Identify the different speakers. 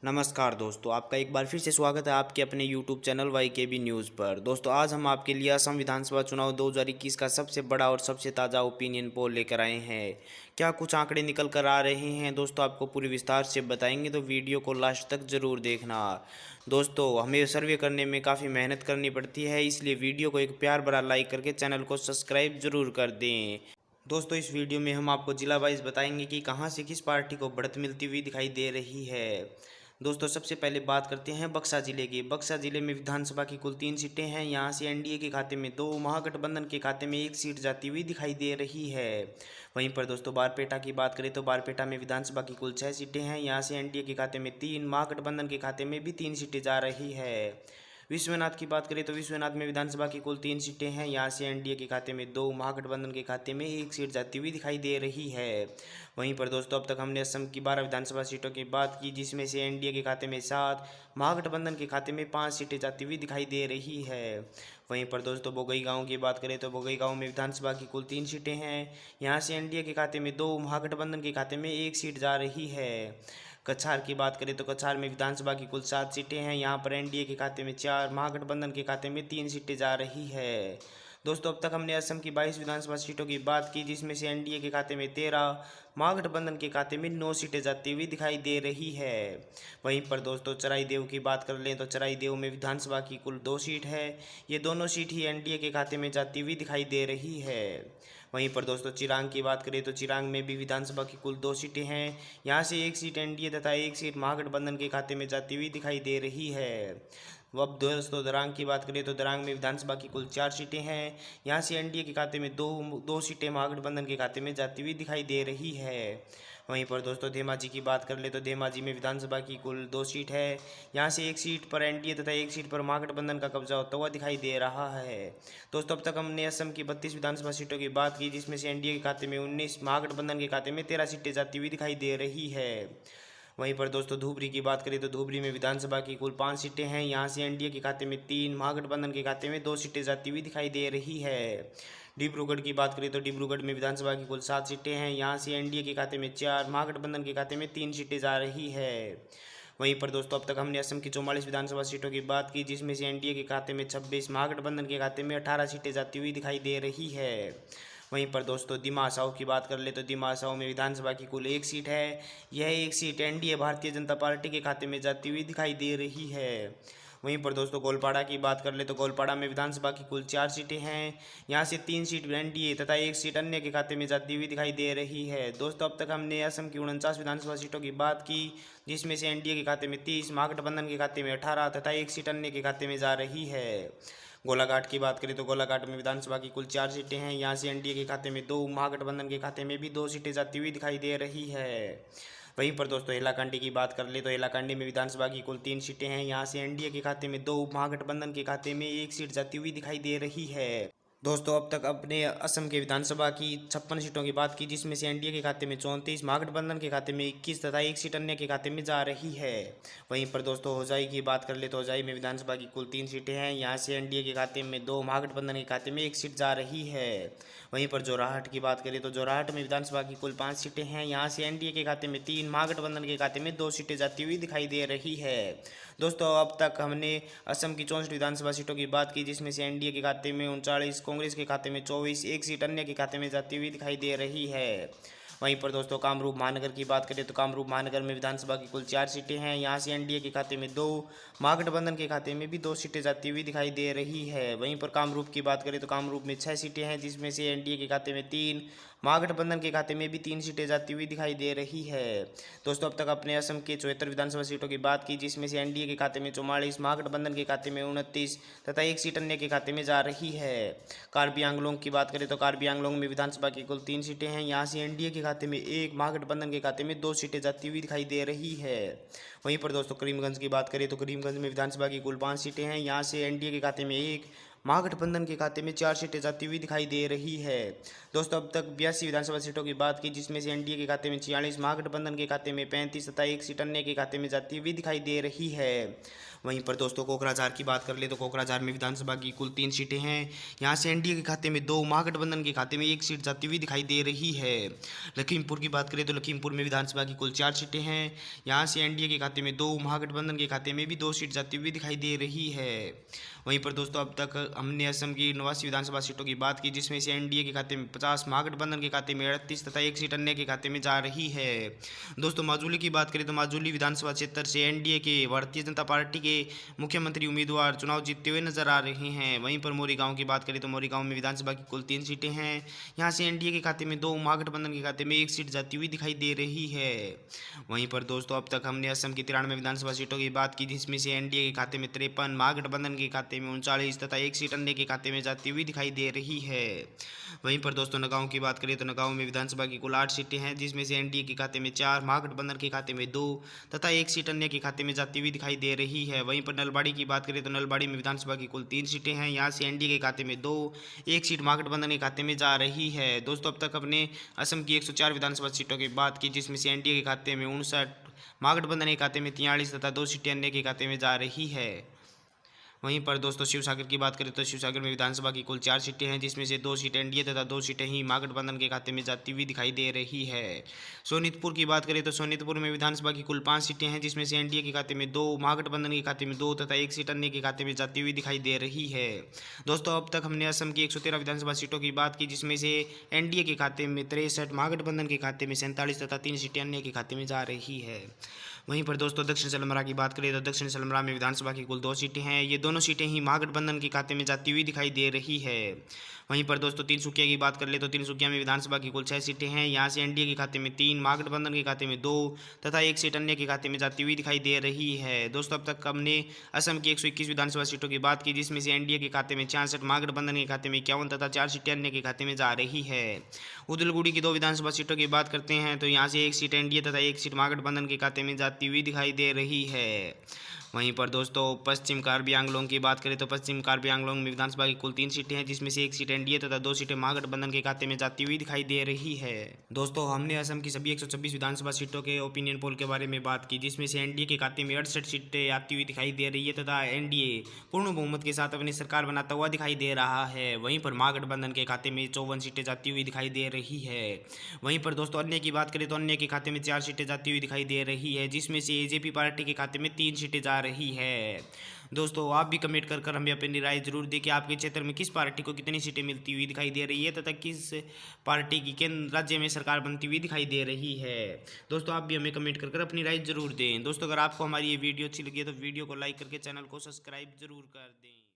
Speaker 1: नमस्कार दोस्तों, आपका एक बार फिर से स्वागत है आपके अपने YouTube चैनल YKB न्यूज़ पर। दोस्तों, आज हम आपके लिए असम विधानसभा चुनाव 2021 का सबसे बड़ा और सबसे ताज़ा ओपिनियन पोल लेकर आए हैं। क्या कुछ आंकड़े निकल कर आ रहे हैं दोस्तों, आपको पूरी विस्तार से बताएंगे, तो वीडियो को लास्ट तक ज़रूर देखना। दोस्तों, हमें सर्वे करने में काफ़ी मेहनत करनी पड़ती है, इसलिए वीडियो को एक प्यार भरा लाइक करके चैनल को सब्सक्राइब ज़रूर कर दें। दोस्तों, इस वीडियो में हम आपको जिला वाइज बताएंगे कि कहां से किस पार्टी को बढ़त मिलती हुई दिखाई दे रही है। दोस्तों, सबसे पहले बात करते हैं बक्सा जिले की। बक्सा जिले में विधानसभा की कुल 3 सीटें हैं। यहां से एनडीए के खाते में 2, महागठबंधन के खाते में 1 सीट जाती हुई दिखाई दे रही है। वहीं पर दोस्तों बारपेटा की बात करें तो बारपेटा में विधानसभा की कुल 6 सीटें हैं। यहां से एनडीए के खाते में 3, महागठबंधन के खाते में भी 3 सीटें जा रही है। विश्वनाथ की बात करें तो विश्वनाथ में विधानसभा की कुल 3 सीटें हैं। यहाँ से एनडीए के खाते में 2, महागठबंधन के खाते में 1 सीट जाती हुई दिखाई दे रही है। वहीं पर दोस्तों अब तक हमने असम की 12 विधानसभा सीटों की बात की, जिसमें से एनडीए के खाते में 7, महागठबंधन के खाते में 5 सीटें जाती हुई दिखाई दे रही है। वहीं पर दोस्तों बोगईगांव की बात करें तो बोगईगांव में विधानसभा की कुल 3 सीटें हैं। यहाँ से एनडीए के खाते में 2, महागठबंधन के खाते में 1 सीट जा रही है। कछार की बात करें तो कछार में विधानसभा की कुल 7 सीटें हैं। यहाँ पर एनडीए के खाते में 4, महागठबंधन के खाते में 3 सीटें जा रही है। दोस्तों, अब तक हमने असम की 22 विधानसभा सीटों की बात की, जिसमें से एनडीए के खाते में 13, महागठबंधन के खाते में 9 सीटें जाती हुई दिखाई दे रही है। वहीं पर दोस्तों चराईदेव की बात कर लें तो चराईदेव में विधानसभा की कुल 2 सीट है। ये दोनों सीट ही एनडीए के खाते में जाती हुई दिखाई दे रही है। वहीं पर दोस्तों चिरांग की बात करें तो चिरांग में भी विधानसभा की कुल 2 सीटें हैं। यहाँ से 1 सीट एनडीए तथा 1 सीट महागठबंधन के खाते में जाती हुई दिखाई दे रही है। अब दोस्तों दरांग की बात करें तो दरांग में विधानसभा की कुल 4 सीटें हैं। यहाँ से एनडीए के खाते में दो सीटें महागठबंधन के खाते में जाती हुई दिखाई दे रही है। वहीं पर दोस्तों धेमाजी की बात कर ले तो धेमाजी में विधानसभा की कुल 2 सीट है। यहाँ से 1 सीट पर एनडीए तथा 1 सीट पर महागठबंधन का कब्जा होता हुआ दिखाई दे रहा है। दोस्तों, अब तक हमने असम की 32 विधानसभा सीटों की बात की, जिसमें से एनडीए के खाते में 19, महागठबंधन के खाते में 13 सीटें जाती हुई दिखाई दे रही है। वहीं पर दोस्तों धुबरी की बात करें तो धुबरी में विधानसभा की कुल 5 सीटें हैं। यहाँ से एनडीए के खाते में 3, महागठबंधन के खाते में 2 सीटें जाती हुई दिखाई दे रही है। डिब्रूगढ़ की बात करें तो डिब्रूगढ़ में विधानसभा की कुल 7 सीटें हैं। यहाँ से एनडीए के खाते में 4, महागठबंधन के खाते में 3 सीटें जा रही है। वहीं पर दोस्तों अब तक हमने असम की 44 विधानसभा सीटों की बात की, जिसमें से एनडीए के खाते में 26, महागठबंधन के खाते में 18 सीटें जाती हुई दिखाई दे रही है। वहीं पर दोस्तों दिमा हसाओ की बात कर ले तो दिमा हसाओ में विधानसभा की कुल 1 सीट है। यह 1 seat NDA Bharatiya Janata party के खाते में जाती हुई दिखाई दे रही है। वहीं पर दोस्तों गोलपाड़ा की बात कर ले तो गोलपाड़ा में विधानसभा की कुल 4 सीटें हैं। यहाँ से 3 सीट एनडीए तथा 1 सीट अन्य के खाते में जाती हुई दिखाई दे रही है। दोस्तों, अब तक हमने असम की 49 विधानसभा सीटों की बात की, जिसमें से एनडीए के खाते में 30, महागठबंधन के खाते में 18 तथा 1 सीट अन्य के खाते में जा रही है। गोलाघाट की बात करें तो गोलाघाट में विधानसभा की कुल 4 सीटें हैं। यहाँ से एनडीए के खाते में 2, महागठबंधन के खाते में भी 2 सीटें जाती हुई दिखाई दे रही है। वहीं पर दोस्तों हैलाकांडी की बात कर ले तो हैलाकांडी में विधानसभा की कुल 3 सीटें हैं। यहाँ से एनडीए के खाते में 2, महागठबंधन के खाते में 1 सीट जाती हुई दिखाई दे रही है। दोस्तों, अब तक अपने असम के विधानसभा की 56 सीटों की बात की, जिसमें से एनडीए के खाते में 34, महागठबंधन के खाते में 21 तथा 1 सीट अन्य के खाते में जा रही है। वहीं पर दोस्तों होजाई की बात कर ले तो होजाई में विधानसभा की कुल 3 सीटें हैं। यहाँ से एनडीए के खाते में 2, महागठबंधन के खाते में 1 सीट जा रही है। वहीं पर जोरहाट की बात करें तो जोरहाट में विधानसभा की कुल 5 सीटें हैं। यहाँ से एनडीए के खाते में 3, महागठबंधन के खाते में 2 सीटें जाती हुई दिखाई दे रही है। दोस्तों, अब तक हमने असम की 64 विधानसभा सीटों की बात की, जिसमें से एनडीए के खाते में 39, कांग्रेस के खाते में 24, 1 सीट अन्य के खाते में जाती हुई दिखाई दे रही है। वहीं पर दोस्तों कामरूप महानगर की बात करें तो कामरूप महानगर में विधानसभा की कुल 4 सीटें हैं। यहाँ से एनडीए के खाते में 2, महागठबंधन के खाते में भी 2 सीटें जाती हुई दिखाई दे रही है। वहीं पर कामरूप की बात करें तो कामरूप में 6 सीटें हैं, जिसमें से एनडीए के खाते में 3, महागठबंधन के खाते में भी 3 सीटें जाती हुई दिखाई दे रही है। दोस्तों, अब तक अपने असम के 74 विधानसभा सीटों की बात की, जिसमें से एनडीए के खाते में 44, महागठबंधन के खाते में 29 तथा 1 सीट अन्य के खाते में जा रही है। कार्बी आंगलोंग की बात करें तो कार्बी आंगलोंग में विधानसभा की कुल 3 सीटें हैं। यहाँ से एनडीए के खाते में 1, महागठबंधन के खाते में 2 सीटें जाती हुई दिखाई दे रही है। वहीं पर दोस्तों करीमगंज की बात करें तो करीमगंज में विधानसभा की कुल 5 सीटें हैं। यहाँ से एनडीए के खाते में 1, महागठबंधन के खाते में 4 सीटें जाती हुई दिखाई दे रही है। दोस्तों, अब तक 82 विधानसभा सीटों की बात की, जिसमें से एनडीए के खाते में 46, महागठबंधन के खाते में 35 तथा 1 सीट अन्य के खाते में जाती हुई दिखाई दे रही है। वहीं पर दोस्तों कोकराझार की बात कर ले तो कोकराझार में विधानसभा की कुल 3 सीटें हैं। यहाँ से एनडीए के खाते में 2, महागठबंधन के खाते में 1 सीट जाती हुई दिखाई दे रही है। लखीमपुर की बात करें तो लखीमपुर में विधानसभा की कुल 4 सीटें हैं। यहाँ से एनडीए के खाते में 2, महागठबंधन के खाते में भी 2 सीट जाती हुई दिखाई दे रही है। वहीं पर दोस्तों अब तक हमने असम की 89 विधानसभा सीटों की बात की, जिसमें से एनडीए के खाते में 50, महागठबंधन के खाते में 38 तथा 1 सीट अन्य के खाते में जा रही है। दोस्तों माजुली की बात करें तो माजुली विधानसभा क्षेत्र से एनडीए के भारतीय जनता पार्टी के मुख्यमंत्री उम्मीदवार चुनाव जीतते हुए नजर आ रहे हैं। वहीं पर मोरीगांव की बात करें तो मोरीगांव में विधानसभा की कुल 3 सीटें हैं। यहाँ से एनडीए के खाते में 2, महागठबंधन के खाते में 1 सीट जाती हुई दिखाई दे रही है। वहीं पर दोस्तों अब तक हमने असम की 93 विधानसभा सीटों की बात की, जिसमें से एनडीए के खाते में 53, महागठबंधन के खाते में 39 तथा 1 सीट अन्य के खाते में जाती हुई दिखाई दे रही है। वहीं पर दोस्तों नगांव की बात करें तो नगांव में विधानसभा की कुल 8 सीटें हैं, जिसमें से एनडीए के खाते में 4, महागठबंधन के खाते में 2 तथा 1 सीट अन्य के खाते में जाती हुई दिखाई दे रही है। वहीं पर नलबाड़ी की बात करें तो नलबाड़ी में विधानसभा की कुल 3 सीटें हैं। यहाँ से एनडीए के खाते में 2, 1 सीट महागठबंधन के खाते में जा रही है। दोस्तों अब तक अपने असम की 104 विधानसभा सीटों की बात की, जिसमें से एनडीए के खाते में 59, महागठबंधन के खाते में 43 तथा 2 सीटें अन्य के खाते में जा रही है। वहीं पर दोस्तों शिवसागर की बात करें तो शिवसागर में विधानसभा की कुल 4 सीटें हैं, जिसमें से 2 सीटें एनडीए तथा 2 सीटें ही महागठबंधन के खाते में जाती हुई दिखाई दे रही है। सोनीतपुर की बात करें तो सोनीतपुर में विधानसभा की कुल 5 सीटें हैं, जिसमें से एनडीए के खाते में 2, महागठबंधन के खाते में 2 तथा 1 सीट अन्य के खाते में जाती हुई दिखाई दे रही है। दोस्तों अब तक हमने असम की 113 विधानसभा सीटों की बात की, जिसमें से एनडीए के खाते में 63, महागठबंधन के खाते में 47 तथा 3 सीटें अन्य के खाते में जा रही है। वहीं पर दोस्तों दक्षिण सलमरा की बात करें तो दक्षिण सलमरा में विधानसभा की कुल 2 सीटें हैं। ये दोनों सीटें ही महागठबंधन के खाते में जाती हुई दिखाई दे रही है। वहीं पर दोस्तों तिनसुकिया की बात कर ले तो तिनसुकिया में विधानसभा की कुल 6 सीटें हैं। यहाँ से एनडीए के खाते में 3, महागठबंधन के खाते में 2 तथा 1 सीट अन्य के खाते में जाती हुई दिखाई दे रही है। दोस्तों अब तक हमने असम की 121 विधानसभा सीटों की बात की, जिसमें से एनडीए के खाते में 66, महागठबंधन के खाते में 51 तथा 4 सीटें अन्य के खाते में जा रही है। उदलगुड़ी की 2 विधानसभा सीटों की बात करते हैं तो यहाँ से 1 सीट एनडीए तथा 1 सीट महागठबंधन के खाते में जाती हुई दिखाई दे रही है। वहीं पर दोस्तों पश्चिम कार्बी आंगलोंग की बात करें तो पश्चिम कार्बी आंगलोंग में विधानसभा की कुल 3 सीटें हैं, जिसमें से 1 सीट एनडीए तथा 2 सीटें महागठबंधन के खाते में जाती हुई दिखाई दे रही है। दोस्तों हमने असम की सभी 126 विधानसभा सीटों के ओपिनियन पोल के बारे में बात की, जिसमें से एनडीए के खाते में 68 सीटें आती हुई दिखाई दे रही है तथा एनडीए पूर्ण बहुमत के साथ अपनी सरकार बनाता हुआ दिखाई दे रहा है। वहीं पर महागठबंधन के खाते में 54 सीटें जाती हुई दिखाई दे रही है। वहीं पर दोस्तों अन्य की बात करें तो अन्य के खाते में 4 सीटें जाती हुई दिखाई दे रही है, जिसमें से एजेपी पार्टी के खाते में 3 सीटें जा रही है। दोस्तों आप भी कमेंट कर हमें अपनी राय जरूर दें कि आपके क्षेत्र में किस पार्टी को कितनी सीटें मिलती हुई दिखाई दे रही है तथा किस पार्टी की केंद्र राज्य में सरकार बनती हुई दिखाई दे रही है। दोस्तों आप भी हमें कमेंट कर अपनी राय जरूर दें। दोस्तों अगर आपको हमारी ये वीडियो अच्छी लगी है तो वीडियो को लाइक करके चैनल को सब्सक्राइब जरूर कर दें।